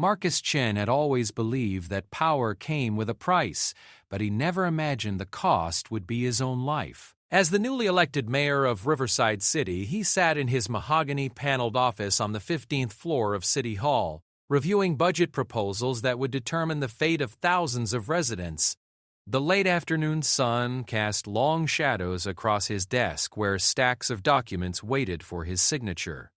Marcus Chen had always believed that power came with a price, but he never imagined the cost would be his own life. As the newly elected mayor of Riverside City, he sat in his mahogany-paneled office on the 15th floor of City Hall, reviewing budget proposals that would determine the fate of thousands of residents. The late afternoon sun cast long shadows across his desk where stacks of documents waited for his signature.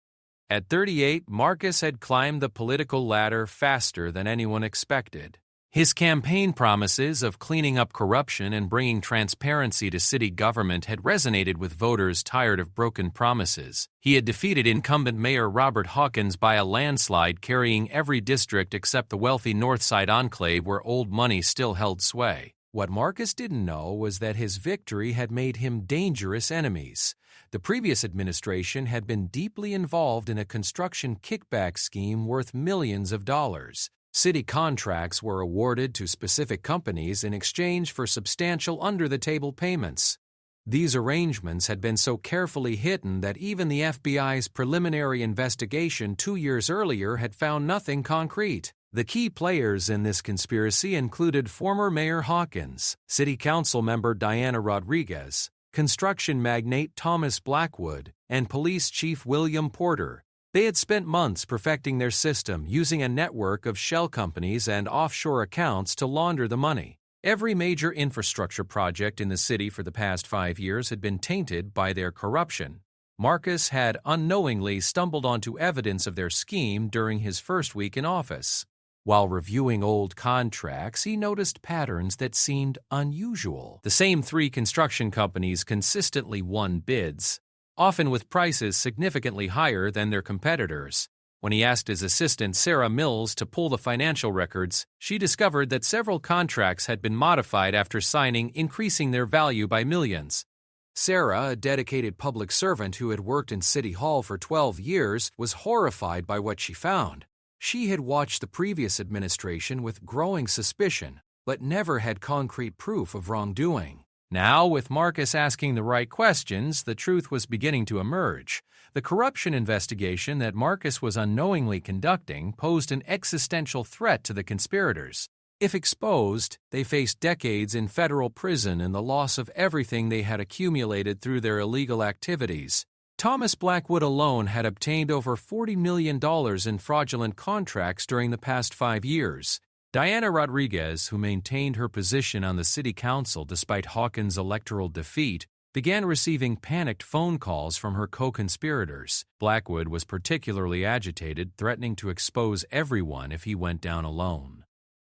At 38, Marcus had climbed the political ladder faster than anyone expected. His campaign promises of cleaning up corruption and bringing transparency to city government had resonated with voters tired of broken promises. He had defeated incumbent Mayor Robert Hawkins by a landslide, carrying every district except the wealthy Northside enclave where old money still held sway. What Marcus didn't know was that his victory had made him dangerous enemies. The previous administration had been deeply involved in a construction kickback scheme worth millions of dollars. City contracts were awarded to specific companies in exchange for substantial under-the-table payments. These arrangements had been so carefully hidden that even the FBI's preliminary investigation 2 years earlier had found nothing concrete. The key players in this conspiracy included former Mayor Hawkins, City Council member Diana Rodriguez, construction magnate Thomas Blackwood, and Police Chief William Porter. They had spent months perfecting their system, using a network of shell companies and offshore accounts to launder the money. Every major infrastructure project in the city for the past 5 years had been tainted by their corruption. Marcus had unknowingly stumbled onto evidence of their scheme during his first week in office. While reviewing old contracts, he noticed patterns that seemed unusual. The same 3 construction companies consistently won bids, often with prices significantly higher than their competitors. When he asked his assistant Sarah Mills to pull the financial records, she discovered that several contracts had been modified after signing, increasing their value by millions. Sarah, a dedicated public servant who had worked in City Hall for 12 years, was horrified by what she found. She had watched the previous administration with growing suspicion, but never had concrete proof of wrongdoing. Now, with Marcus asking the right questions, the truth was beginning to emerge. The corruption investigation that Marcus was unknowingly conducting posed an existential threat to the conspirators. If exposed, they faced decades in federal prison and the loss of everything they had accumulated through their illegal activities. Thomas Blackwood alone had obtained over $40 million in fraudulent contracts during the past 5 years. Diana Rodriguez, who maintained her position on the city council despite Hawkins' electoral defeat, began receiving panicked phone calls from her co-conspirators. Blackwood was particularly agitated, threatening to expose everyone if he went down alone.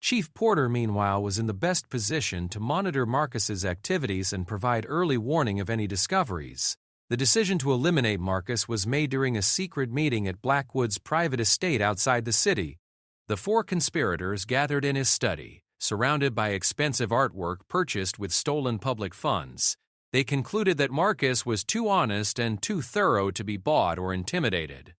Chief Porter, meanwhile, was in the best position to monitor Marcus's activities and provide early warning of any discoveries. The decision to eliminate Marcus was made during a secret meeting at Blackwood's private estate outside the city. The 4 conspirators gathered in his study, surrounded by expensive artwork purchased with stolen public funds. They concluded that Marcus was too honest and too thorough to be bought or intimidated.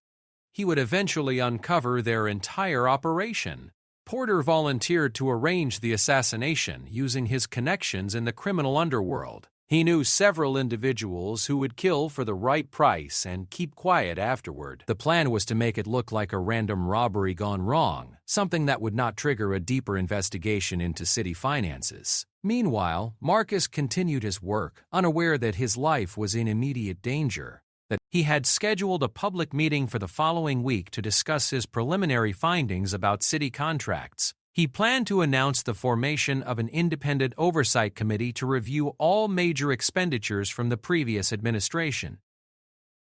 He would eventually uncover their entire operation. Porter volunteered to arrange the assassination using his connections in the criminal underworld. He knew several individuals who would kill for the right price and keep quiet afterward. The plan was to make it look like a random robbery gone wrong, something that would not trigger a deeper investigation into city finances. Meanwhile, Marcus continued his work, unaware that his life was in immediate danger. That he had scheduled a public meeting for the following week to discuss his preliminary findings about city contracts. He planned to announce the formation of an independent oversight committee to review all major expenditures from the previous administration.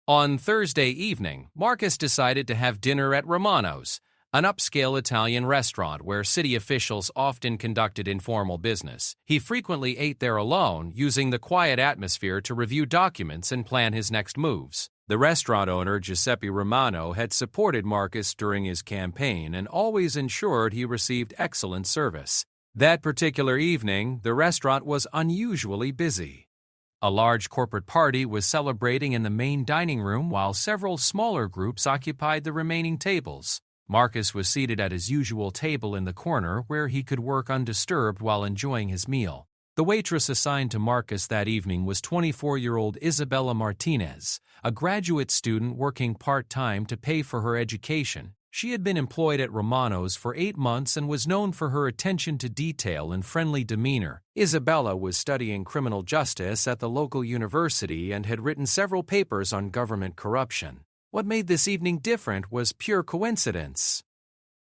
On Thursday evening, Marcus decided to have dinner at Romano's, an upscale Italian restaurant where city officials often conducted informal business. He frequently ate there alone, using the quiet atmosphere to review documents and plan his next moves. The restaurant owner, Giuseppe Romano, had supported Marcus during his campaign and always ensured he received excellent service. That particular evening, the restaurant was unusually busy. A large corporate party was celebrating in the main dining room while several smaller groups occupied the remaining tables. Marcus was seated at his usual table in the corner where he could work undisturbed while enjoying his meal. The waitress assigned to Marcus that evening was 24-year-old Isabella Martinez, a graduate student working part-time to pay for her education. She had been employed at Romano's for 8 months and was known for her attention to detail and friendly demeanor. Isabella was studying criminal justice at the local university and had written several papers on government corruption. What made this evening different was pure coincidence.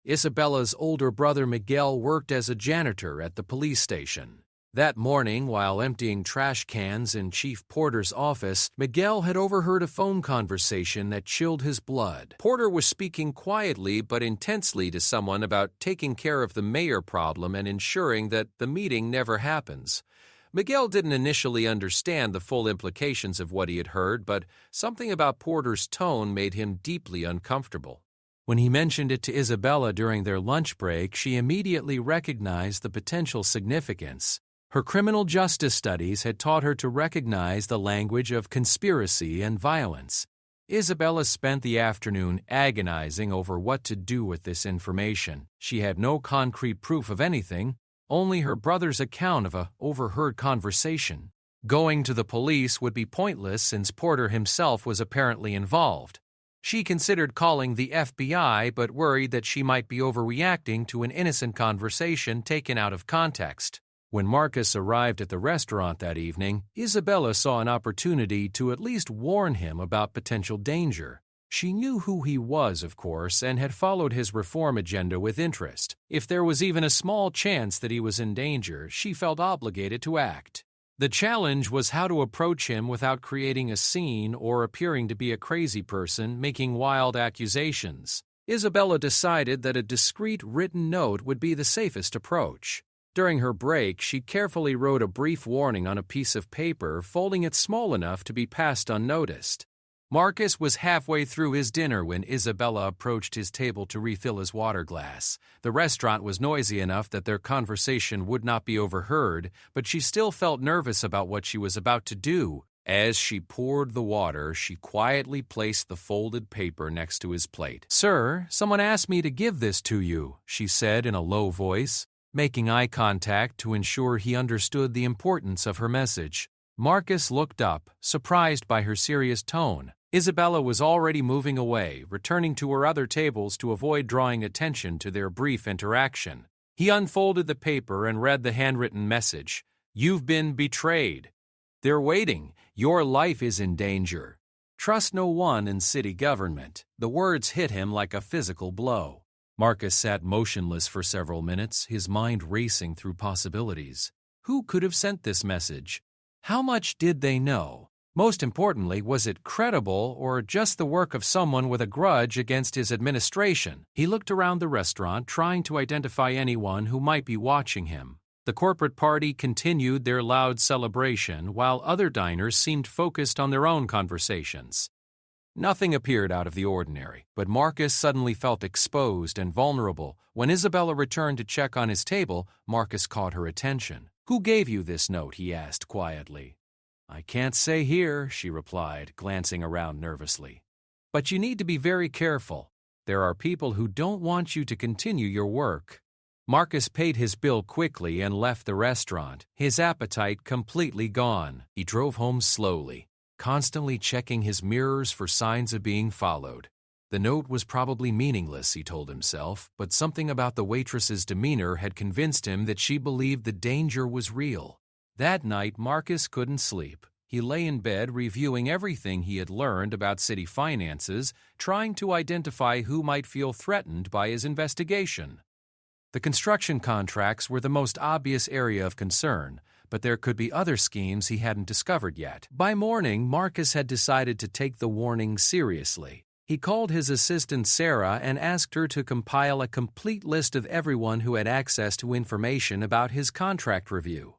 Isabella's older brother Miguel worked as a janitor at the police station. That morning, while emptying trash cans in Chief Porter's office, Miguel had overheard a phone conversation that chilled his blood. Porter was speaking quietly but intensely to someone about taking care of the mayor problem and ensuring that the meeting never happens. Miguel didn't initially understand the full implications of what he had heard, but something about Porter's tone made him deeply uncomfortable. When he mentioned it to Isabella during their lunch break, she immediately recognized the potential significance. Her criminal justice studies had taught her to recognize the language of conspiracy and violence. Isabella spent the afternoon agonizing over what to do with this information. She had no concrete proof of anything, only her brother's account of a overheard conversation. Going to the police would be pointless since Porter himself was apparently involved. She considered calling the FBI but worried that she might be overreacting to an innocent conversation taken out of context. When Marcus arrived at the restaurant that evening, Isabella saw an opportunity to at least warn him about potential danger. She knew who he was, of course, and had followed his reform agenda with interest. If there was even a small chance that he was in danger, she felt obligated to act. The challenge was how to approach him without creating a scene or appearing to be a crazy person making wild accusations. Isabella decided that a discreet written note would be the safest approach. During her break, she carefully wrote a brief warning on a piece of paper, folding it small enough to be passed unnoticed. Marcus was halfway through his dinner when Isabella approached his table to refill his water glass. The restaurant was noisy enough that their conversation would not be overheard, but she still felt nervous about what she was about to do. As she poured the water, she quietly placed the folded paper next to his plate. "Sir, someone asked me to give this to you," she said in a low voice, making eye contact to ensure he understood the importance of her message. Marcus looked up, surprised by her serious tone. Isabella was already moving away, returning to her other tables to avoid drawing attention to their brief interaction. He unfolded the paper and read the handwritten message. "You've been betrayed. They're waiting. Your life is in danger. Trust no one in city government." The words hit him like a physical blow. Marcus sat motionless for several minutes, his mind racing through possibilities. Who could have sent this message? How much did they know? Most importantly, was it credible or just the work of someone with a grudge against his administration? He looked around the restaurant, trying to identify anyone who might be watching him. The corporate party continued their loud celebration, while other diners seemed focused on their own conversations. Nothing appeared out of the ordinary, but Marcus suddenly felt exposed and vulnerable. When Isabella returned to check on his table, Marcus caught her attention. "Who gave you this note?" he asked quietly. "I can't say here," she replied, glancing around nervously. "But you need to be very careful. There are people who don't want you to continue your work." Marcus paid his bill quickly and left the restaurant, his appetite completely gone. He drove home slowly, constantly checking his mirrors for signs of being followed. The note was probably meaningless, he told himself, but something about the waitress's demeanor had convinced him that she believed the danger was real. That night, Marcus couldn't sleep. He lay in bed reviewing everything he had learned about city finances, trying to identify who might feel threatened by his investigation. The construction contracts were the most obvious area of concern, but there could be other schemes he hadn't discovered yet. By morning, Marcus had decided to take the warning seriously. He called his assistant Sarah and asked her to compile a complete list of everyone who had access to information about his contract review.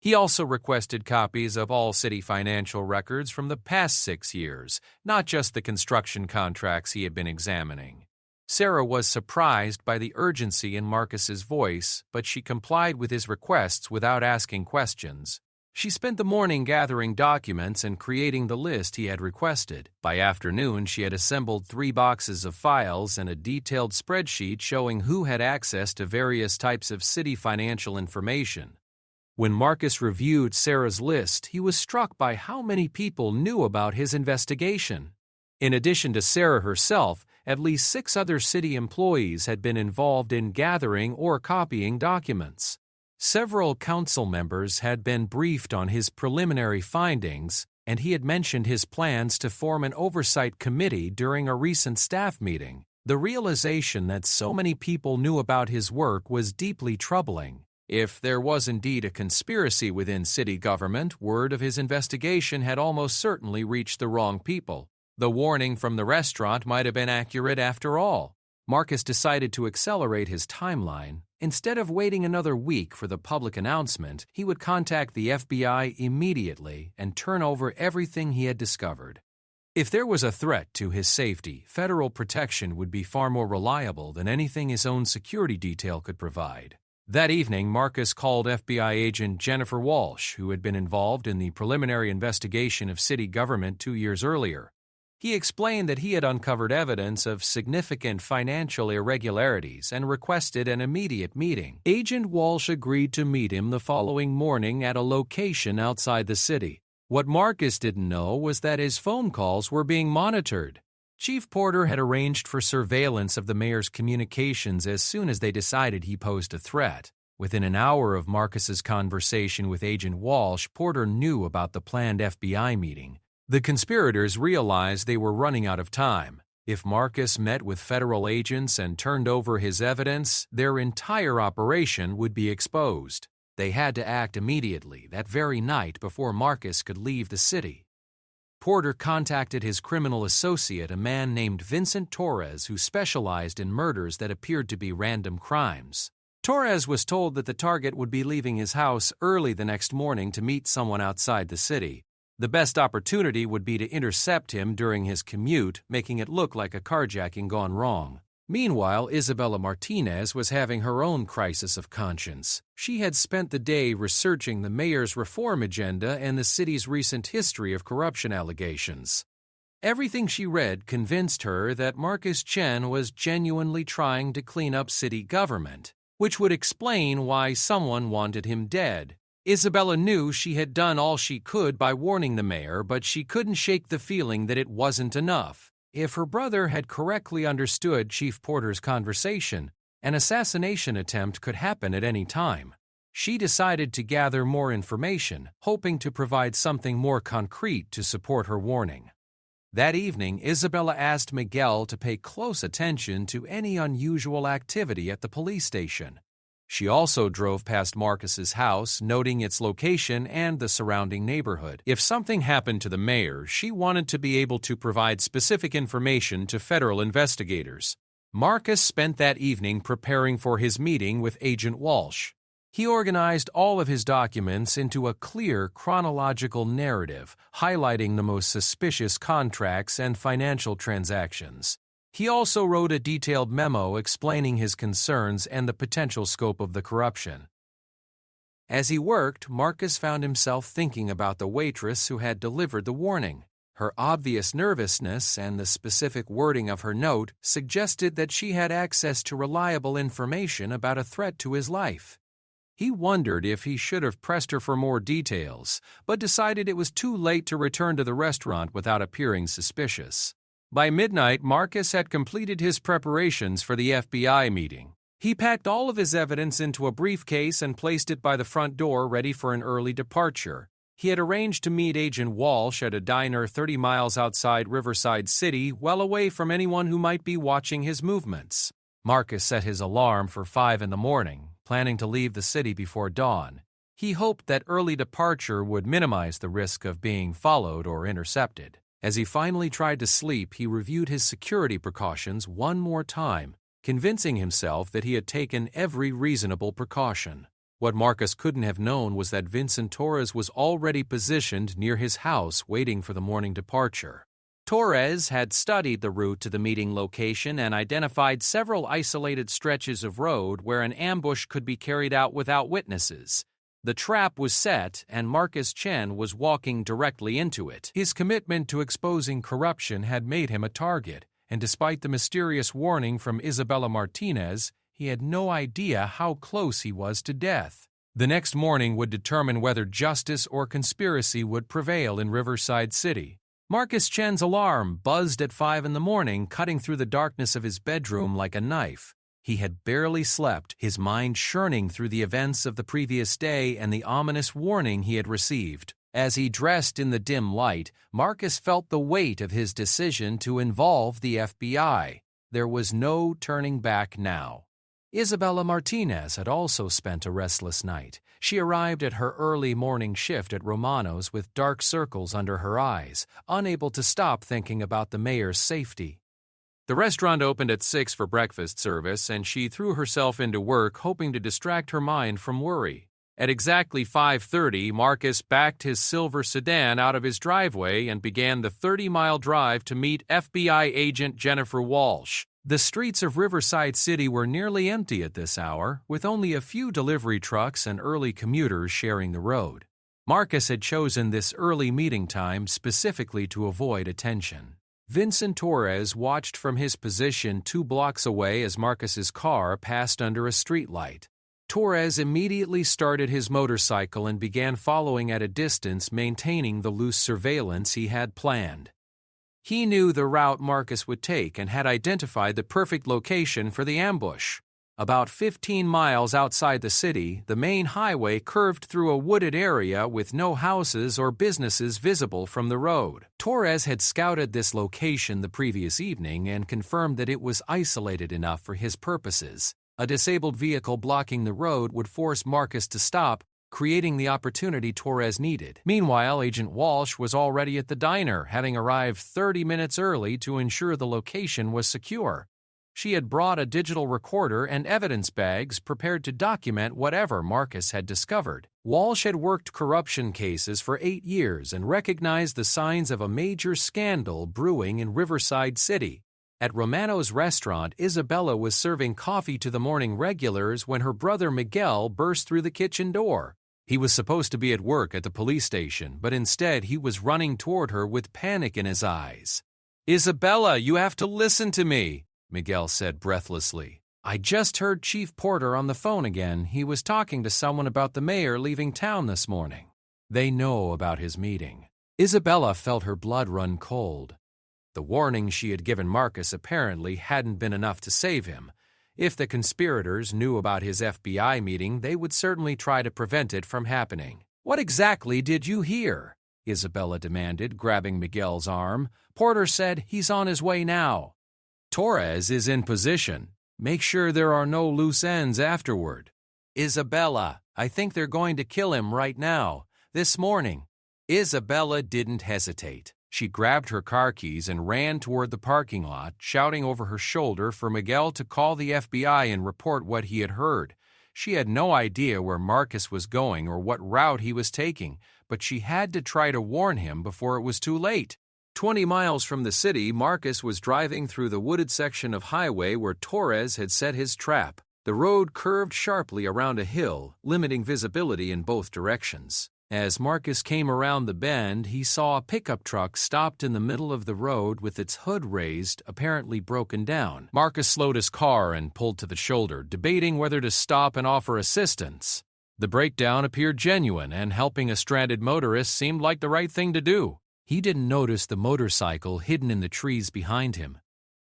He also requested copies of all city financial records from the past 6 years, not just the construction contracts he had been examining. Sarah was surprised by the urgency in Marcus's voice, but she complied with his requests without asking questions. She spent the morning gathering documents and creating the list he had requested. By afternoon, she had assembled 3 boxes of files and a detailed spreadsheet showing who had access to various types of city financial information. When Marcus reviewed Sarah's list, he was struck by how many people knew about his investigation. In addition to Sarah herself, at least 6 other city employees had been involved in gathering or copying documents. Several council members had been briefed on his preliminary findings, and he had mentioned his plans to form an oversight committee during a recent staff meeting. The realization that so many people knew about his work was deeply troubling. If there was indeed a conspiracy within city government, word of his investigation had almost certainly reached the wrong people. The warning from the restaurant might have been accurate after all. Marcus decided to accelerate his timeline. Instead of waiting another week for the public announcement, he would contact the FBI immediately and turn over everything he had discovered. If there was a threat to his safety, federal protection would be far more reliable than anything his own security detail could provide. That evening, Marcus called FBI agent Jennifer Walsh, who had been involved in the preliminary investigation of city government 2 years earlier. He explained that he had uncovered evidence of significant financial irregularities and requested an immediate meeting. Agent Walsh agreed to meet him the following morning at a location outside the city. What Marcus didn't know was that his phone calls were being monitored. Chief Porter had arranged for surveillance of the mayor's communications as soon as they decided he posed a threat. Within an hour of Marcus's conversation with Agent Walsh, Porter knew about the planned FBI meeting. The conspirators realized they were running out of time. If Marcus met with federal agents and turned over his evidence, their entire operation would be exposed. They had to act immediately, that very night, before Marcus could leave the city. Porter contacted his criminal associate, a man named Vincent Torres, who specialized in murders that appeared to be random crimes. Torres was told that the target would be leaving his house early the next morning to meet someone outside the city. The best opportunity would be to intercept him during his commute, making it look like a carjacking gone wrong. Meanwhile, Isabella Martinez was having her own crisis of conscience. She had spent the day researching the mayor's reform agenda and the city's recent history of corruption allegations. Everything she read convinced her that Marcus Chen was genuinely trying to clean up city government, which would explain why someone wanted him dead. Isabella knew she had done all she could by warning the mayor, but she couldn't shake the feeling that it wasn't enough. If her brother had correctly understood Chief Porter's conversation, an assassination attempt could happen at any time. She decided to gather more information, hoping to provide something more concrete to support her warning. That evening, Isabella asked Miguel to pay close attention to any unusual activity at the police station. She also drove past Marcus's house, noting its location and the surrounding neighborhood. If something happened to the mayor, she wanted to be able to provide specific information to federal investigators. Marcus spent that evening preparing for his meeting with Agent Walsh. He organized all of his documents into a clear chronological narrative, highlighting the most suspicious contracts and financial transactions. He also wrote a detailed memo explaining his concerns and the potential scope of the corruption. As he worked, Marcus found himself thinking about the waitress who had delivered the warning. Her obvious nervousness and the specific wording of her note suggested that she had access to reliable information about a threat to his life. He wondered if he should have pressed her for more details, but decided it was too late to return to the restaurant without appearing suspicious. By midnight, Marcus had completed his preparations for the FBI meeting. He packed all of his evidence into a briefcase and placed it by the front door, ready for an early departure. He had arranged to meet Agent Walsh at a diner 30 miles outside Riverside City, well away from anyone who might be watching his movements. Marcus set his alarm for 5 in the morning, planning to leave the city before dawn. He hoped that early departure would minimize the risk of being followed or intercepted. As he finally tried to sleep, he reviewed his security precautions one more time, convincing himself that he had taken every reasonable precaution. What Marcus couldn't have known was that Vincent Torres was already positioned near his house waiting for the morning departure. Torres had studied the route to the meeting location and identified several isolated stretches of road where an ambush could be carried out without witnesses. The trap was set, and Marcus Chen was walking directly into it. His commitment to exposing corruption had made him a target, and despite the mysterious warning from Isabella Martinez, he had no idea how close he was to death. The next morning would determine whether justice or conspiracy would prevail in Riverside City. Marcus Chen's alarm buzzed at 5 in the morning, cutting through the darkness of his bedroom like a knife. He had barely slept, his mind churning through the events of the previous day and the ominous warning he had received. As he dressed in the dim light, Marcus felt the weight of his decision to involve the FBI. There was no turning back now. Isabella Martinez had also spent a restless night. She arrived at her early morning shift at Romano's with dark circles under her eyes, unable to stop thinking about the mayor's safety. The restaurant opened at 6 for breakfast service, and she threw herself into work hoping to distract her mind from worry. At exactly 5:30, Marcus backed his silver sedan out of his driveway and began the 30-mile drive to meet FBI agent Jennifer Walsh. The streets of Riverside City were nearly empty at this hour, with only a few delivery trucks and early commuters sharing the road. Marcus had chosen this early meeting time specifically to avoid attention. Vincent Torres watched from his position 2 blocks away as Marcus's car passed under a streetlight. Torres immediately started his motorcycle and began following at a distance, maintaining the loose surveillance he had planned. He knew the route Marcus would take and had identified the perfect location for the ambush. About 15 miles outside the city, the main highway curved through a wooded area with no houses or businesses visible from the road. Torres had scouted this location the previous evening and confirmed that it was isolated enough for his purposes. A disabled vehicle blocking the road would force Marcus to stop, creating the opportunity Torres needed. Meanwhile, Agent Walsh was already at the diner, having arrived 30 minutes early to ensure the location was secure. She had brought a digital recorder and evidence bags prepared to document whatever Marcus had discovered. Walsh had worked corruption cases for 8 years and recognized the signs of a major scandal brewing in Riverside City. At Romano's restaurant, Isabella was serving coffee to the morning regulars when her brother Miguel burst through the kitchen door. He was supposed to be at work at the police station, but instead he was running toward her with panic in his eyes. "Isabella, you have to listen to me," Miguel said breathlessly. "I just heard Chief Porter on the phone again. He was talking to someone about the mayor leaving town this morning. They know about his meeting." Isabella felt her blood run cold. The warning she had given Marcus apparently hadn't been enough to save him. If the conspirators knew about his FBI meeting, they would certainly try to prevent it from happening. "What exactly did you hear?" Isabella demanded, grabbing Miguel's arm. "Porter said he's on his way now." "Torres is in position. Make sure there are no loose ends afterward." "Isabella, I think they're going to kill him right now, this morning." Isabella didn't hesitate. She grabbed her car keys and ran toward the parking lot, shouting over her shoulder for Miguel to call the FBI and report what he had heard. She had no idea where Marcus was going or what route he was taking, but she had to try to warn him before it was too late. 20 miles from the city, Marcus was driving through the wooded section of highway where Torres had set his trap. The road curved sharply around a hill, limiting visibility in both directions. As Marcus came around the bend, he saw a pickup truck stopped in the middle of the road with its hood raised, apparently broken down. Marcus slowed his car and pulled to the shoulder, debating whether to stop and offer assistance. The breakdown appeared genuine, and helping a stranded motorist seemed like the right thing to do. He didn't notice the motorcycle hidden in the trees behind him.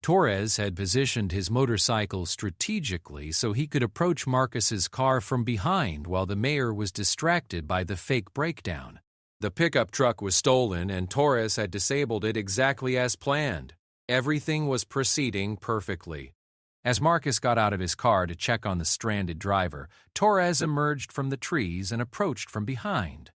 Torres had positioned his motorcycle strategically so he could approach Marcus's car from behind while the mayor was distracted by the fake breakdown. The pickup truck was stolen and Torres had disabled it exactly as planned. Everything was proceeding perfectly. As Marcus got out of his car to check on the stranded driver, Torres emerged from the trees and approached from behind.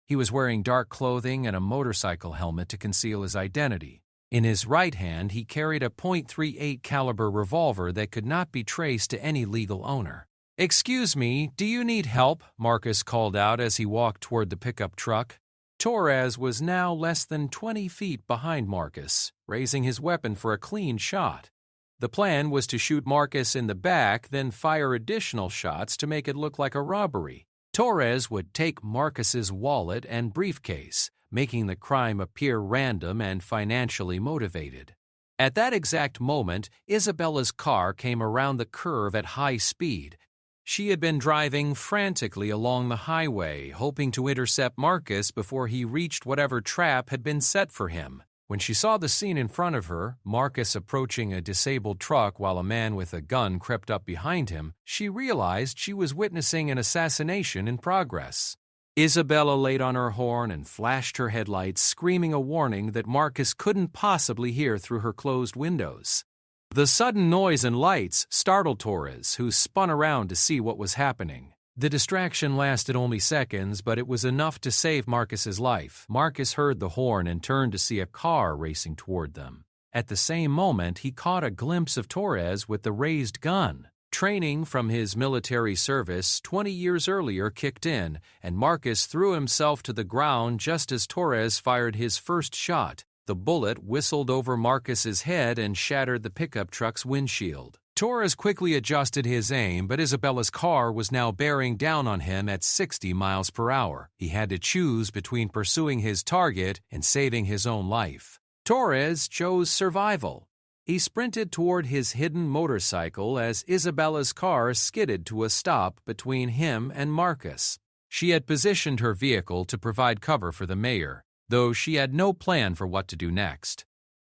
He was wearing dark clothing and a motorcycle helmet to conceal his identity. In his right hand, he carried a .38 caliber revolver that could not be traced to any legal owner. "Excuse me, do you need help?" Marcus called out as he walked toward the pickup truck. Torres was now less than 20 feet behind Marcus, raising his weapon for a clean shot. The plan was to shoot Marcus in the back, then fire additional shots to make it look like a robbery. Torres would take Marcus's wallet and briefcase, making the crime appear random and financially motivated. At that exact moment, Isabella's car came around the curve at high speed. She had been driving frantically along the highway, hoping to intercept Marcus before he reached whatever trap had been set for him. When she saw the scene in front of her, Marcus approaching a disabled truck while a man with a gun crept up behind him, she realized she was witnessing an assassination in progress. Isabella laid on her horn and flashed her headlights, screaming a warning that Marcus couldn't possibly hear through her closed windows. The sudden noise and lights startled Torres, who spun around to see what was happening. The distraction lasted only seconds, but it was enough to save Marcus's life. Marcus heard the horn and turned to see a car racing toward them. At the same moment, he caught a glimpse of Torres with the raised gun. Training from his military service 20 years earlier kicked in, and Marcus threw himself to the ground just as Torres fired his first shot. The bullet whistled over Marcus's head and shattered the pickup truck's windshield. Torres quickly adjusted his aim, but Isabella's car was now bearing down on him at 60 miles per hour. He had to choose between pursuing his target and saving his own life. Torres chose survival. He sprinted toward his hidden motorcycle as Isabella's car skidded to a stop between him and Marcus. She had positioned her vehicle to provide cover for the mayor, though she had no plan for what to do next.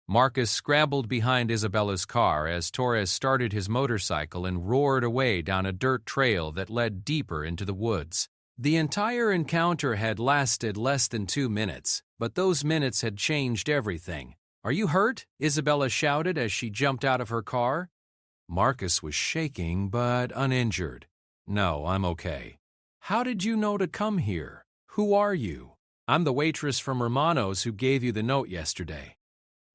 Marcus scrambled behind Isabella's car as Torres started his motorcycle and roared away down a dirt trail that led deeper into the woods. The entire encounter had lasted less than 2 minutes, but those minutes had changed everything. "Are you hurt?" Isabella shouted as she jumped out of her car. Marcus was shaking but uninjured. "No, I'm okay." "How did you know to come here? Who are you?" "I'm the waitress from Romano's who gave you the note yesterday.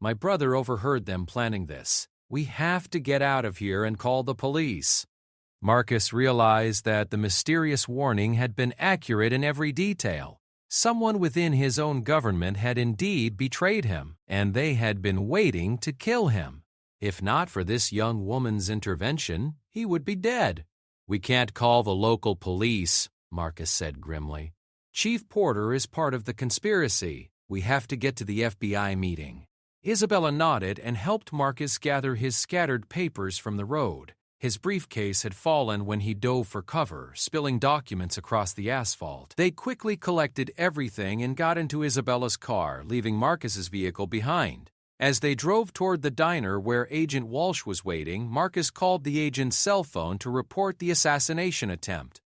My brother overheard them planning this. We have to get out of here and call the police." Marcus realized that the mysterious warning had been accurate in every detail. Someone within his own government had indeed betrayed him, and they had been waiting to kill him. If not for this young woman's intervention, he would be dead. "We can't call the local police," Marcus said grimly. "Chief Porter is part of the conspiracy. We have to get to the FBI meeting." Isabella nodded and helped Marcus gather his scattered papers from the road. His briefcase had fallen when he dove for cover, spilling documents across the asphalt. They quickly collected everything and got into Isabella's car, leaving Marcus's vehicle behind. As they drove toward the diner where Agent Walsh was waiting, Marcus called the agent's cell phone to report the assassination attempt.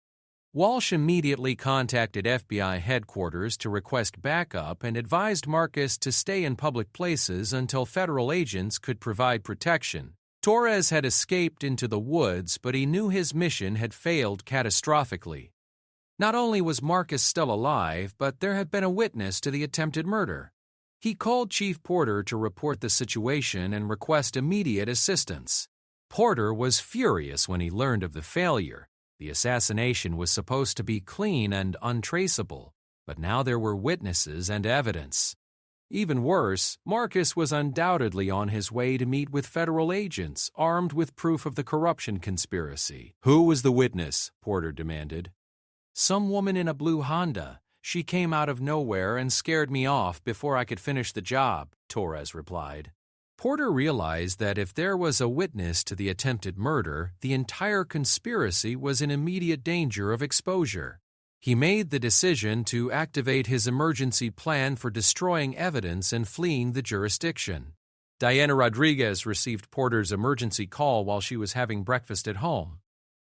Walsh immediately contacted FBI headquarters to request backup and advised Marcus to stay in public places until federal agents could provide protection. Torres had escaped into the woods, but he knew his mission had failed catastrophically. Not only was Marcus still alive, but there had been a witness to the attempted murder. He called Chief Porter to report the situation and request immediate assistance. Porter was furious when he learned of the failure. The assassination was supposed to be clean and untraceable, but now there were witnesses and evidence. Even worse, Marcus was undoubtedly on his way to meet with federal agents, armed with proof of the corruption conspiracy. "Who was the witness?" Porter demanded. "Some woman in a blue Honda. She came out of nowhere and scared me off before I could finish the job," Torres replied. Porter realized that if there was a witness to the attempted murder, the entire conspiracy was in immediate danger of exposure. He made the decision to activate his emergency plan for destroying evidence and fleeing the jurisdiction. Diana Rodriguez received Porter's emergency call while she was having breakfast at home.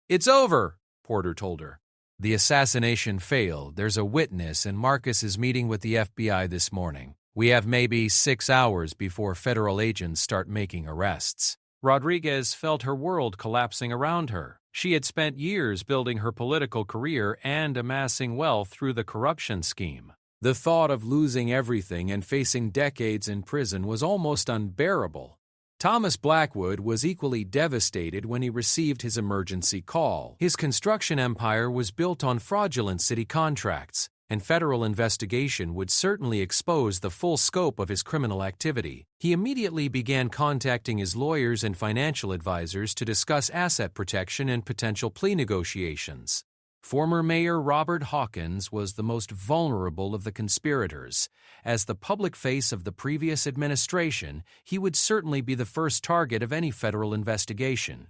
"It's over," Porter told her. "The assassination failed. There's a witness, and Marcus is meeting with the FBI this morning. We have maybe 6 hours before federal agents start making arrests." Rodriguez felt her world collapsing around her. She had spent years building her political career and amassing wealth through the corruption scheme. The thought of losing everything and facing decades in prison was almost unbearable. Thomas Blackwood was equally devastated when he received his emergency call. His construction empire was built on fraudulent city contracts, and federal investigation would certainly expose the full scope of his criminal activity. He immediately began contacting his lawyers and financial advisors to discuss asset protection and potential plea negotiations. Former Mayor Robert Hawkins was the most vulnerable of the conspirators. As the public face of the previous administration, he would certainly be the first target of any federal investigation.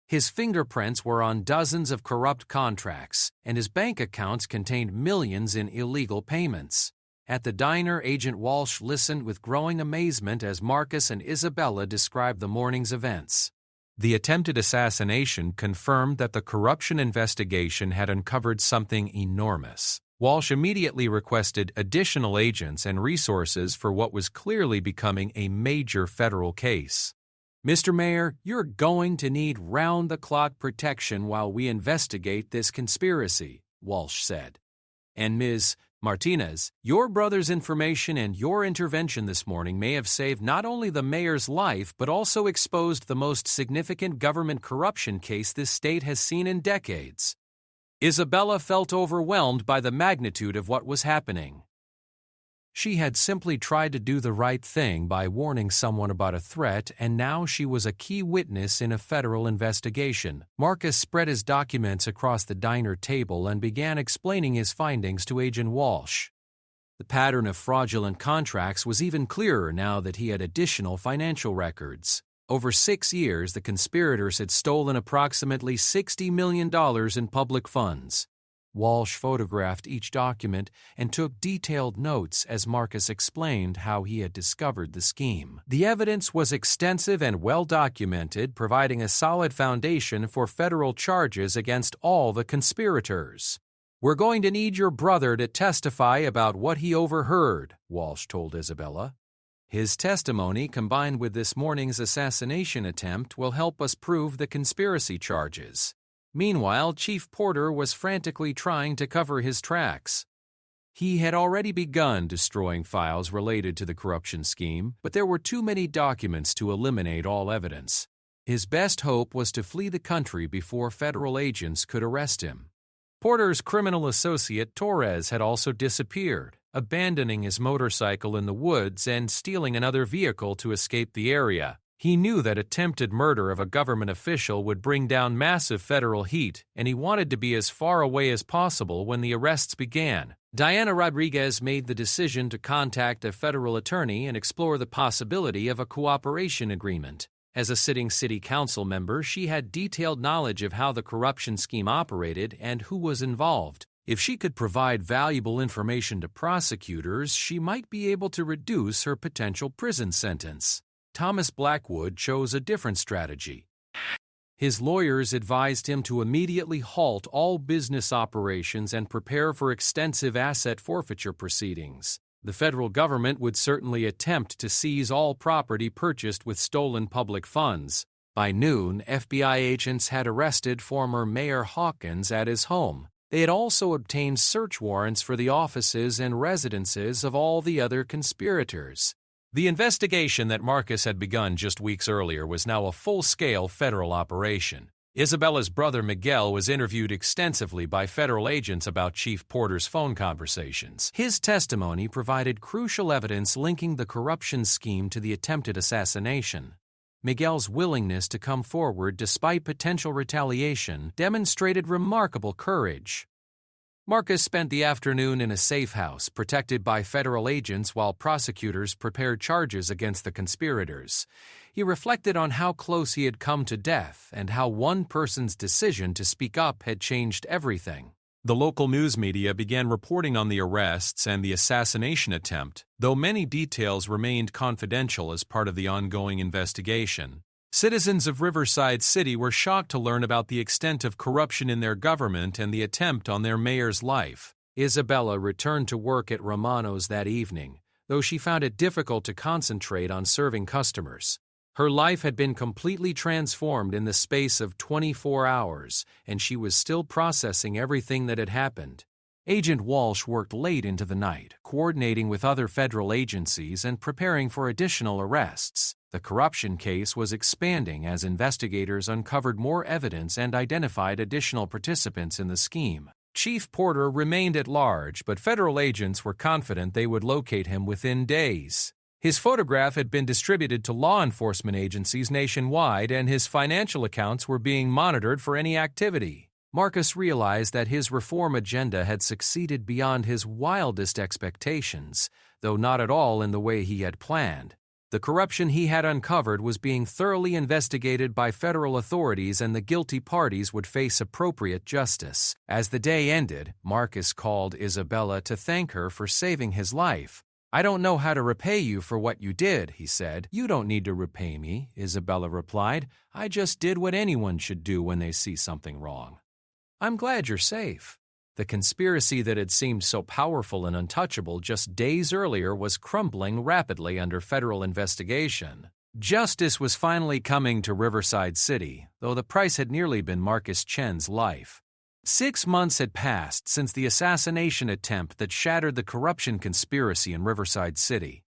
His fingerprints were on dozens of corrupt contracts, and his bank accounts contained millions in illegal payments. At the diner, Agent Walsh listened with growing amazement as Marcus and Isabella described the morning's events. The attempted assassination confirmed that the corruption investigation had uncovered something enormous. Walsh immediately requested additional agents and resources for what was clearly becoming a major federal case. "Mr. Mayor, you're going to need round-the-clock protection while we investigate this conspiracy," Walsh said. "And Ms. Martinez, your brother's information and your intervention this morning may have saved not only the mayor's life but also exposed the most significant government corruption case this state has seen in decades." Isabella felt overwhelmed by the magnitude of what was happening. She had simply tried to do the right thing by warning someone about a threat, and now she was a key witness in a federal investigation. Marcus spread his documents across the diner table and began explaining his findings to Agent Walsh. The pattern of fraudulent contracts was even clearer now that he had additional financial records. Over 6 years, the conspirators had stolen approximately $60 million in public funds. Walsh photographed each document and took detailed notes as Marcus explained how he had discovered the scheme. The evidence was extensive and well documented, providing a solid foundation for federal charges against all the conspirators. "We're going to need your brother to testify about what he overheard," Walsh told Isabella. "His testimony, combined with this morning's assassination attempt, will help us prove the conspiracy charges." Meanwhile, Chief Porter was frantically trying to cover his tracks. He had already begun destroying files related to the corruption scheme, but there were too many documents to eliminate all evidence. His best hope was to flee the country before federal agents could arrest him. Porter's criminal associate Torres had also disappeared, abandoning his motorcycle in the woods and stealing another vehicle to escape the area. He knew that attempted murder of a government official would bring down massive federal heat, and he wanted to be as far away as possible when the arrests began. Diana Rodriguez made the decision to contact a federal attorney and explore the possibility of a cooperation agreement. As a sitting city council member, she had detailed knowledge of how the corruption scheme operated and who was involved. If she could provide valuable information to prosecutors, she might be able to reduce her potential prison sentence. Thomas Blackwood chose a different strategy. His lawyers advised him to immediately halt all business operations and prepare for extensive asset forfeiture proceedings. The federal government would certainly attempt to seize all property purchased with stolen public funds. By noon, FBI agents had arrested former Mayor Hawkins at his home. They had also obtained search warrants for the offices and residences of all the other conspirators. The investigation that Marcus had begun just weeks earlier was now a full-scale federal operation. Isabella's brother Miguel was interviewed extensively by federal agents about Chief Porter's phone conversations. His testimony provided crucial evidence linking the corruption scheme to the attempted assassination. Miguel's willingness to come forward despite potential retaliation demonstrated remarkable courage. Marcus spent the afternoon in a safe house, protected by federal agents while prosecutors prepared charges against the conspirators. He reflected on how close he had come to death and how one person's decision to speak up had changed everything. The local news media began reporting on the arrests and the assassination attempt, though many details remained confidential as part of the ongoing investigation. Citizens of Riverside City were shocked to learn about the extent of corruption in their government and the attempt on their mayor's life. Isabella returned to work at Romano's that evening, though she found it difficult to concentrate on serving customers. Her life had been completely transformed in the space of 24 hours, and she was still processing everything that had happened. Agent Walsh worked late into the night, coordinating with other federal agencies and preparing for additional arrests. The corruption case was expanding as investigators uncovered more evidence and identified additional participants in the scheme. Chief Porter remained at large, but federal agents were confident they would locate him within days. His photograph had been distributed to law enforcement agencies nationwide, and his financial accounts were being monitored for any activity. Marcus realized that his reform agenda had succeeded beyond his wildest expectations, though not at all in the way he had planned. The corruption he had uncovered was being thoroughly investigated by federal authorities, and the guilty parties would face appropriate justice. As the day ended, Marcus called Isabella to thank her for saving his life. "I don't know how to repay you for what you did," he said. "You don't need to repay me," Isabella replied. "I just did what anyone should do when they see something wrong." "I'm glad you're safe." The conspiracy that had seemed so powerful and untouchable just days earlier was crumbling rapidly under federal investigation. Justice was finally coming to Riverside City, though the price had nearly been Marcus Chen's life. 6 months had passed since the assassination attempt that shattered the corruption conspiracy in Riverside City.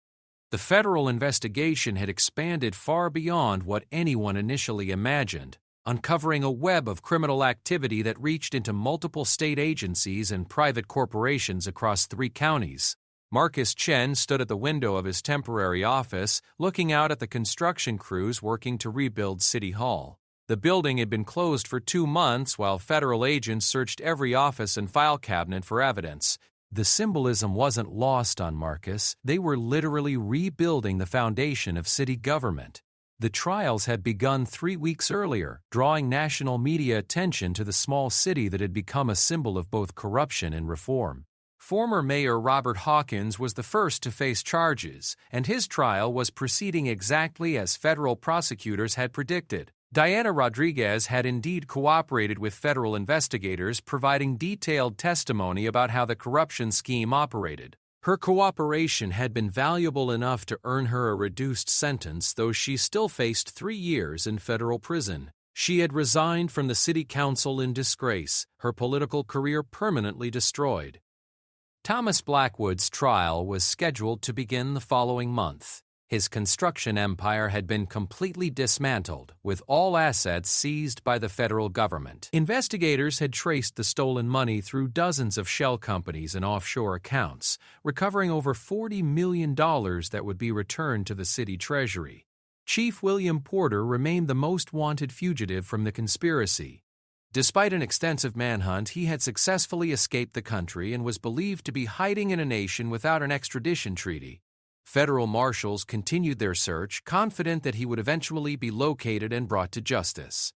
The federal investigation had expanded far beyond what anyone initially imagined, uncovering a web of criminal activity that reached into multiple state agencies and private corporations across 3 counties. Marcus Chen stood at the window of his temporary office, looking out at the construction crews working to rebuild City Hall. The building had been closed for 2 months while federal agents searched every office and file cabinet for evidence. The symbolism wasn't lost on Marcus. They were literally rebuilding the foundation of city government. The trials had begun 3 weeks earlier, drawing national media attention to the small city that had become a symbol of both corruption and reform. Former Mayor Robert Hawkins was the first to face charges, and his trial was proceeding exactly as federal prosecutors had predicted. Diana Rodriguez had indeed cooperated with federal investigators, providing detailed testimony about how the corruption scheme operated. Her cooperation had been valuable enough to earn her a reduced sentence, though she still faced 3 years in federal prison. She had resigned from the city council in disgrace, her political career permanently destroyed. Thomas Blackwood's trial was scheduled to begin the following month. His construction empire had been completely dismantled, with all assets seized by the federal government. Investigators had traced the stolen money through dozens of shell companies and offshore accounts, recovering over $40 million that would be returned to the city treasury. Chief William Porter remained the most wanted fugitive from the conspiracy. Despite an extensive manhunt, he had successfully escaped the country and was believed to be hiding in a nation without an extradition treaty. Federal marshals continued their search, confident that he would eventually be located and brought to justice.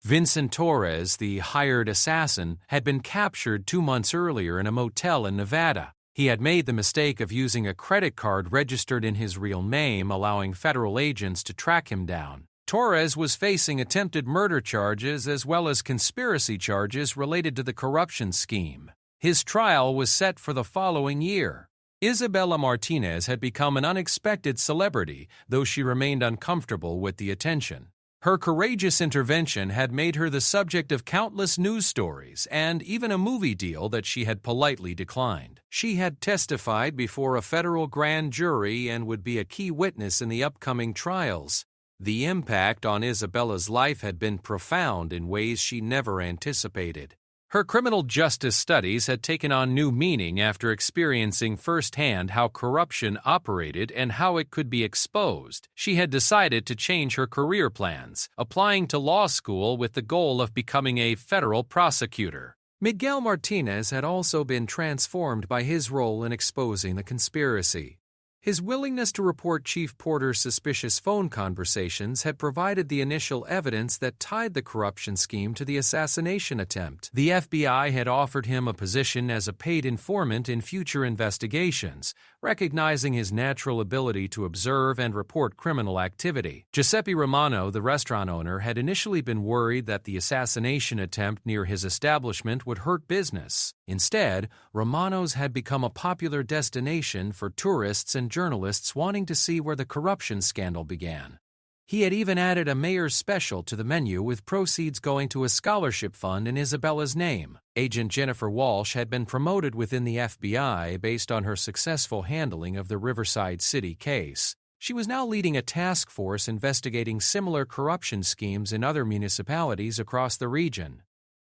Vincent Torres, the hired assassin, had been captured 2 months earlier in a motel in Nevada. He had made the mistake of using a credit card registered in his real name, allowing federal agents to track him down. Torres was facing attempted murder charges as well as conspiracy charges related to the corruption scheme. His trial was set for the following year. Isabella Martinez had become an unexpected celebrity, though she remained uncomfortable with the attention. Her courageous intervention had made her the subject of countless news stories and even a movie deal that she had politely declined. She had testified before a federal grand jury and would be a key witness in the upcoming trials. The impact on Isabella's life had been profound in ways she never anticipated. Her criminal justice studies had taken on new meaning after experiencing firsthand how corruption operated and how it could be exposed. She had decided to change her career plans, applying to law school with the goal of becoming a federal prosecutor. Miguel Martinez had also been transformed by his role in exposing the conspiracy. His willingness to report Chief Porter's suspicious phone conversations had provided the initial evidence that tied the corruption scheme to the assassination attempt. The FBI had offered him a position as a paid informant in future investigations, recognizing his natural ability to observe and report criminal activity. Giuseppe Romano, the restaurant owner, had initially been worried that the assassination attempt near his establishment would hurt business. Instead, Romano's had become a popular destination for tourists and journalists wanting to see where the corruption scandal began. He had even added a mayor's special to the menu, with proceeds going to a scholarship fund in Isabella's name. Agent Jennifer Walsh had been promoted within the FBI based on her successful handling of the Riverside City case. She was now leading a task force investigating similar corruption schemes in other municipalities across the region.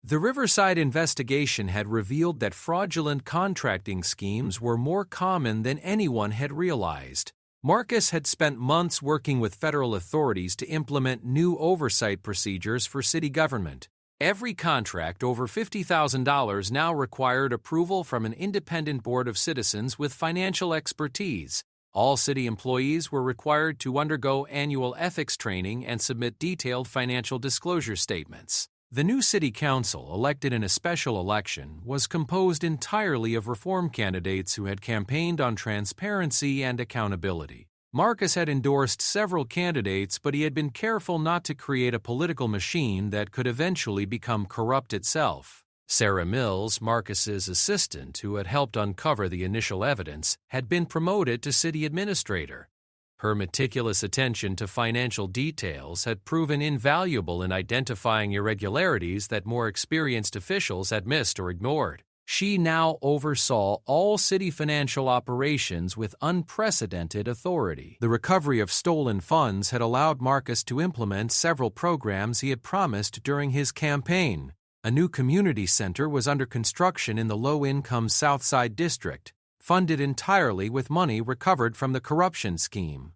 The Riverside investigation had revealed that fraudulent contracting schemes were more common than anyone had realized. Marcus had spent months working with federal authorities to implement new oversight procedures for city government. Every contract over $50,000 now required approval from an independent board of citizens with financial expertise. All city employees were required to undergo annual ethics training and submit detailed financial disclosure statements. The new city council, elected in a special election, was composed entirely of reform candidates who had campaigned on transparency and accountability. Marcus had endorsed several candidates, but he had been careful not to create a political machine that could eventually become corrupt itself. Sarah Mills, Marcus's assistant, who had helped uncover the initial evidence, had been promoted to city administrator. Her meticulous attention to financial details had proven invaluable in identifying irregularities that more experienced officials had missed or ignored. She now oversaw all city financial operations with unprecedented authority. The recovery of stolen funds had allowed Marcus to implement several programs he had promised during his campaign. A new community center was under construction in the low-income Southside District, funded entirely with money recovered from the corruption scheme.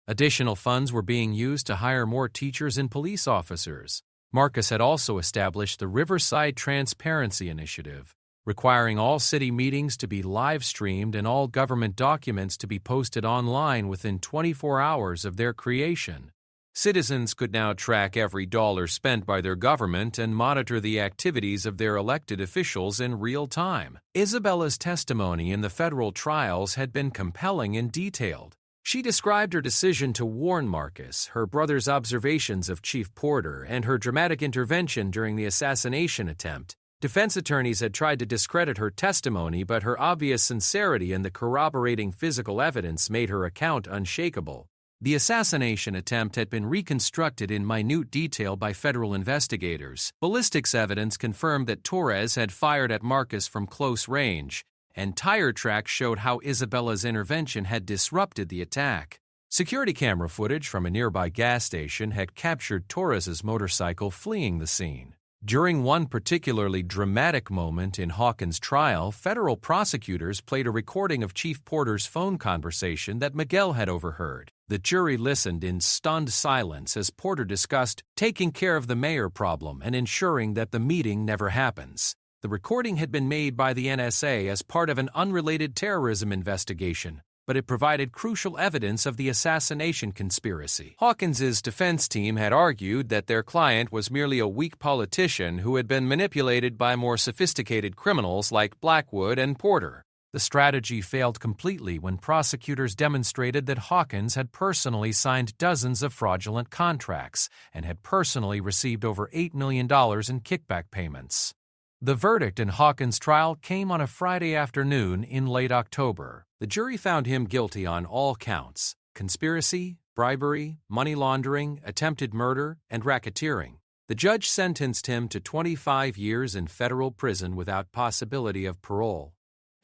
Additional funds were being used to hire more teachers and police officers. Marcus had also established the Riverside Transparency Initiative, requiring all city meetings to be live-streamed and all government documents to be posted online within 24 hours of their creation. Citizens could now track every dollar spent by their government and monitor the activities of their elected officials in real time. Isabella's testimony in the federal trials had been compelling and detailed. She described her decision to warn Marcus, her brother's observations of Chief Porter, and her dramatic intervention during the assassination attempt. Defense attorneys had tried to discredit her testimony, but her obvious sincerity and the corroborating physical evidence made her account unshakable. The assassination attempt had been reconstructed in minute detail by federal investigators. Ballistics evidence confirmed that Torres had fired at Marcus from close range, and tire tracks showed how Isabella's intervention had disrupted the attack. Security camera footage from a nearby gas station had captured Torres's motorcycle fleeing the scene. During one particularly dramatic moment in Hawkins' trial, federal prosecutors played a recording of Chief Porter's phone conversation that Miguel had overheard. The jury listened in stunned silence as Porter discussed taking care of the mayor problem and ensuring that the meeting never happens. The recording had been made by the NSA as part of an unrelated terrorism investigation, but it provided crucial evidence of the assassination conspiracy. Hawkins's defense team had argued that their client was merely a weak politician who had been manipulated by more sophisticated criminals like Blackwood and Porter. The strategy failed completely when prosecutors demonstrated that Hawkins had personally signed dozens of fraudulent contracts and had personally received over $8 million in kickback payments. The verdict in Hawkins' trial came on a Friday afternoon in late October. The jury found him guilty on all counts: conspiracy, bribery, money laundering, attempted murder, and racketeering. The judge sentenced him to 25 years in federal prison without possibility of parole.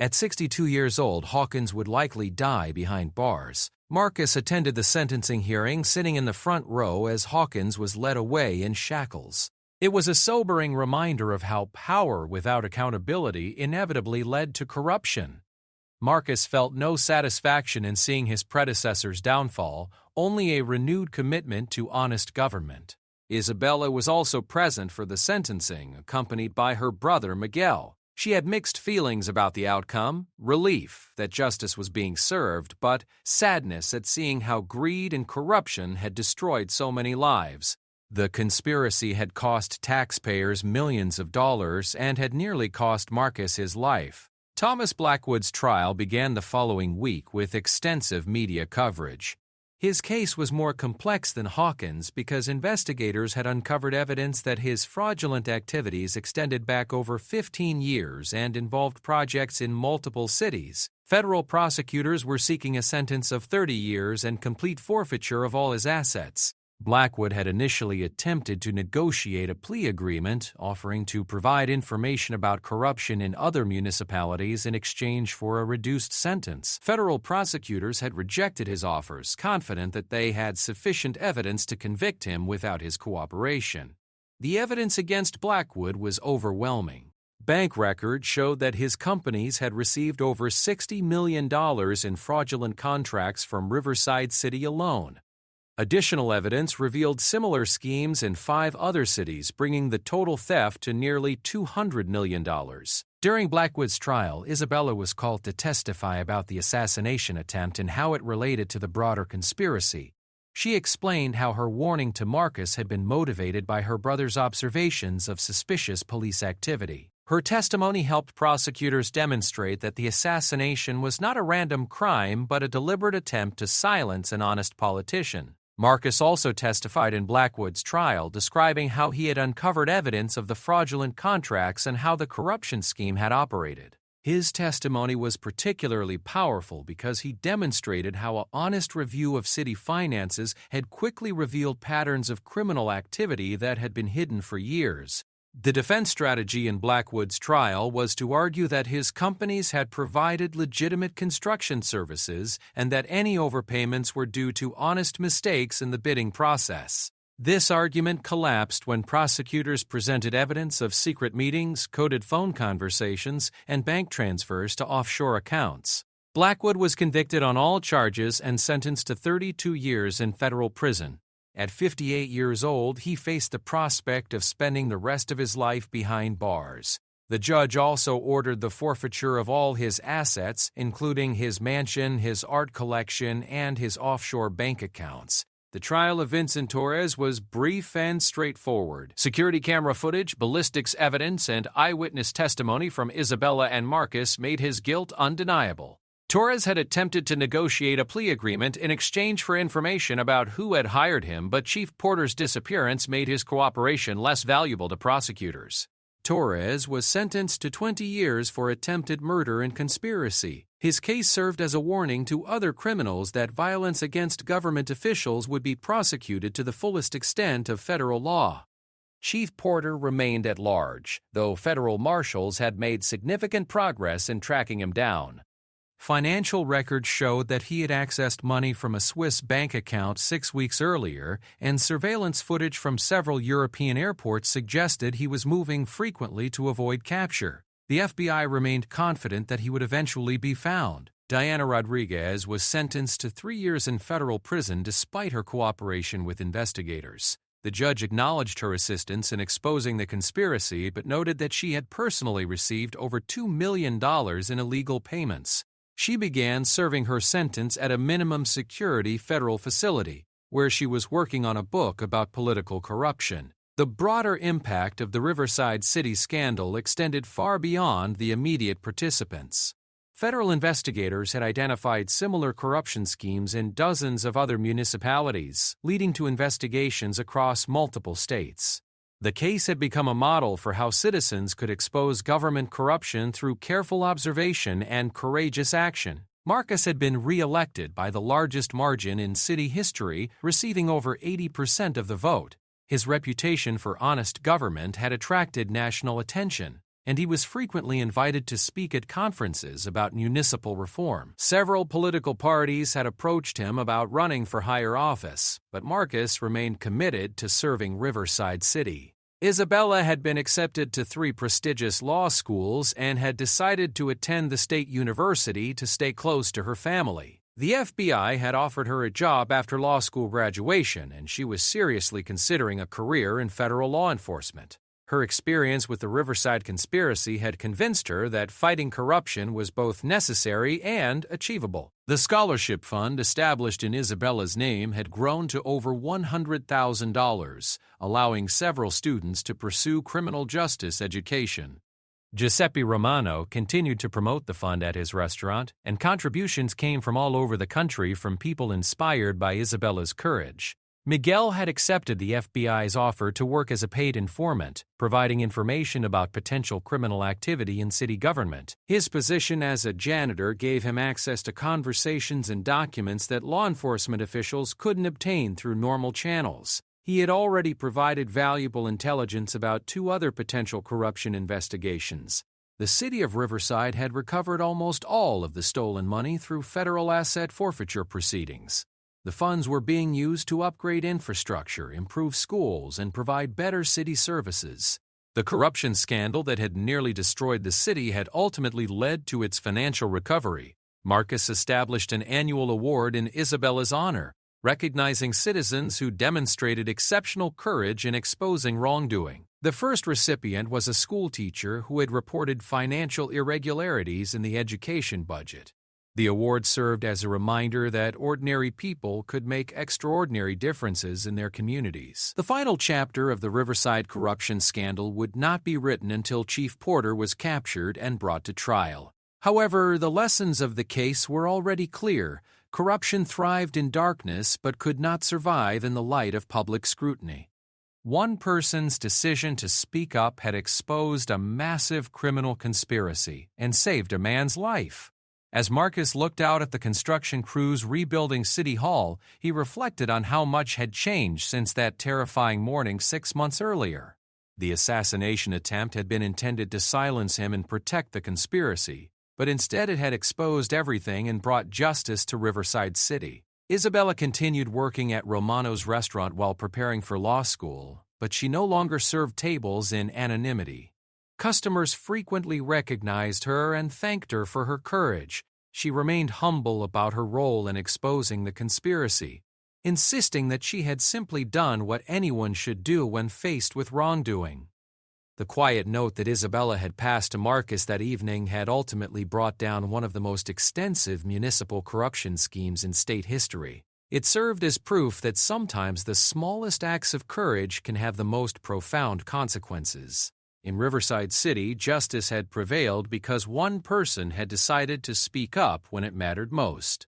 At 62 years old, Hawkins would likely die behind bars. Marcus attended the sentencing hearing sitting in the front row as Hawkins was led away in shackles. It was a sobering reminder of how power without accountability inevitably led to corruption. Marcus felt no satisfaction in seeing his predecessor's downfall, only a renewed commitment to honest government. Isabella was also present for the sentencing, accompanied by her brother Miguel. She had mixed feelings about the outcome: relief that justice was being served, but sadness at seeing how greed and corruption had destroyed so many lives. The conspiracy had cost taxpayers millions of dollars and had nearly cost Marcus his life. Thomas Blackwood's trial began the following week with extensive media coverage. His case was more complex than Hawkins because investigators had uncovered evidence that his fraudulent activities extended back over 15 years and involved projects in multiple cities. Federal prosecutors were seeking a sentence of 30 years and complete forfeiture of all his assets. Blackwood had initially attempted to negotiate a plea agreement, offering to provide information about corruption in other municipalities in exchange for a reduced sentence. Federal prosecutors had rejected his offers, confident that they had sufficient evidence to convict him without his cooperation. The evidence against Blackwood was overwhelming. Bank records showed that his companies had received over $60 million in fraudulent contracts from Riverside City alone. Additional evidence revealed similar schemes in 5 other cities, bringing the total theft to nearly $200 million. During Blackwood's trial, Isabella was called to testify about the assassination attempt and how it related to the broader conspiracy. She explained how her warning to Marcus had been motivated by her brother's observations of suspicious police activity. Her testimony helped prosecutors demonstrate that the assassination was not a random crime but a deliberate attempt to silence an honest politician. Marcus also testified in Blackwood's trial, describing how he had uncovered evidence of the fraudulent contracts and how the corruption scheme had operated. His testimony was particularly powerful because he demonstrated how an honest review of city finances had quickly revealed patterns of criminal activity that had been hidden for years. The defense strategy in Blackwood's trial was to argue that his companies had provided legitimate construction services and that any overpayments were due to honest mistakes in the bidding process. This argument collapsed when prosecutors presented evidence of secret meetings, coded phone conversations, and bank transfers to offshore accounts. Blackwood was convicted on all charges and sentenced to 32 years in federal prison. At 58 years old, he faced the prospect of spending the rest of his life behind bars. The judge also ordered the forfeiture of all his assets, including his mansion, his art collection, and his offshore bank accounts. The trial of Vincent Torres was brief and straightforward. Security camera footage, ballistics evidence, and eyewitness testimony from Isabella and Marcus made his guilt undeniable. Torres had attempted to negotiate a plea agreement in exchange for information about who had hired him, but Chief Porter's disappearance made his cooperation less valuable to prosecutors. Torres was sentenced to 20 years for attempted murder and conspiracy. His case served as a warning to other criminals that violence against government officials would be prosecuted to the fullest extent of federal law. Chief Porter remained at large, though federal marshals had made significant progress in tracking him down. Financial records showed that he had accessed money from a Swiss bank account 6 weeks earlier, and surveillance footage from several European airports suggested he was moving frequently to avoid capture. The FBI remained confident that he would eventually be found. Diana Rodriguez was sentenced to 3 years in federal prison despite her cooperation with investigators. The judge acknowledged her assistance in exposing the conspiracy but noted that she had personally received over $2 million in illegal payments. She began serving her sentence at a minimum security federal facility, where she was working on a book about political corruption. The broader impact of the Riverside City scandal extended far beyond the immediate participants. Federal investigators had identified similar corruption schemes in dozens of other municipalities, leading to investigations across multiple states. The case had become a model for how citizens could expose government corruption through careful observation and courageous action. Marcus had been re-elected by the largest margin in city history, receiving over 80% of the vote. His reputation for honest government had attracted national attention, and he was frequently invited to speak at conferences about municipal reform. Several political parties had approached him about running for higher office, but Marcus remained committed to serving Riverside City. Isabella had been accepted to 3 prestigious law schools and had decided to attend the state university to stay close to her family. The FBI had offered her a job after law school graduation, and she was seriously considering a career in federal law enforcement. Her experience with the Riverside conspiracy had convinced her that fighting corruption was both necessary and achievable. The scholarship fund established in Isabella's name had grown to over $100,000, allowing several students to pursue criminal justice education. Giuseppe Romano continued to promote the fund at his restaurant, and contributions came from all over the country from people inspired by Isabella's courage. Miguel had accepted the FBI's offer to work as a paid informant, providing information about potential criminal activity in city government. His position as a janitor gave him access to conversations and documents that law enforcement officials couldn't obtain through normal channels. He had already provided valuable intelligence about 2 other potential corruption investigations. The city of Riverside had recovered almost all of the stolen money through federal asset forfeiture proceedings. The funds were being used to upgrade infrastructure, improve schools, and provide better city services. The corruption scandal that had nearly destroyed the city had ultimately led to its financial recovery. Marcus established an annual award in Isabella's honor, recognizing citizens who demonstrated exceptional courage in exposing wrongdoing. The first recipient was a schoolteacher who had reported financial irregularities in the education budget. The award served as a reminder that ordinary people could make extraordinary differences in their communities. The final chapter of the Riverside corruption scandal would not be written until Chief Porter was captured and brought to trial. However, the lessons of the case were already clear. Corruption thrived in darkness but could not survive in the light of public scrutiny. One person's decision to speak up had exposed a massive criminal conspiracy and saved a man's life. As Marcus looked out at the construction crews rebuilding City Hall, he reflected on how much had changed since that terrifying morning 6 months earlier. The assassination attempt had been intended to silence him and protect the conspiracy, but instead it had exposed everything and brought justice to Riverside City. Isabella continued working at Romano's restaurant while preparing for law school, but she no longer served tables in anonymity. Customers frequently recognized her and thanked her for her courage. She remained humble about her role in exposing the conspiracy, insisting that she had simply done what anyone should do when faced with wrongdoing. The quiet note that Isabella had passed to Marcus that evening had ultimately brought down one of the most extensive municipal corruption schemes in state history. It served as proof that sometimes the smallest acts of courage can have the most profound consequences. In Riverside City, justice had prevailed because one person had decided to speak up when it mattered most.